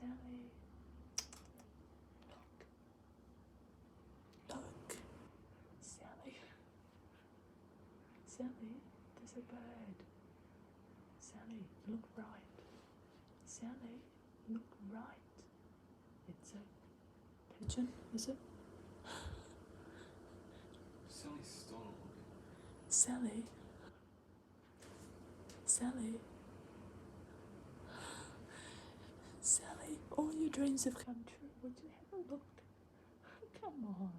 Sally. Look. Sally. Sally, there's a bird. Sally, look right. Sally, look right. It's a pigeon, is it? Sally, stop looking. Sally. Sally. Sally, all your dreams have come true. Would you have a look? Come on.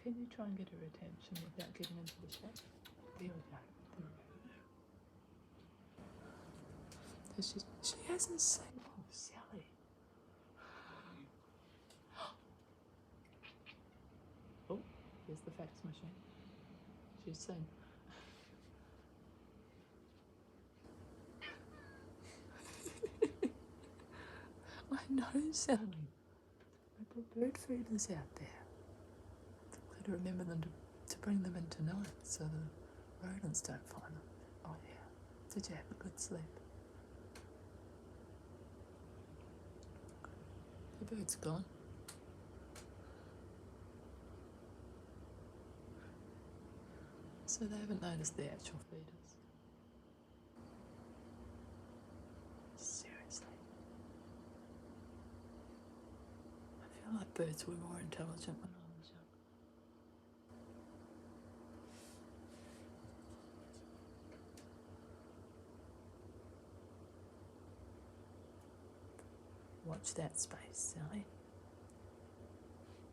Can you try and get her attention without getting into the shop? There we go. There we go. She hasn't seen. Oh, Sally. Oh, here's the fax machine. She's seen. I know, Sally. I put bird feeders out there. Got to remember them to bring them in tonight so the rodents don't find them. Oh yeah. Did you have a good sleep? The bird's gone. So they haven't noticed the actual feeders. Seriously. I feel like birds were more intelligent when I was young. Watch that space, Sally.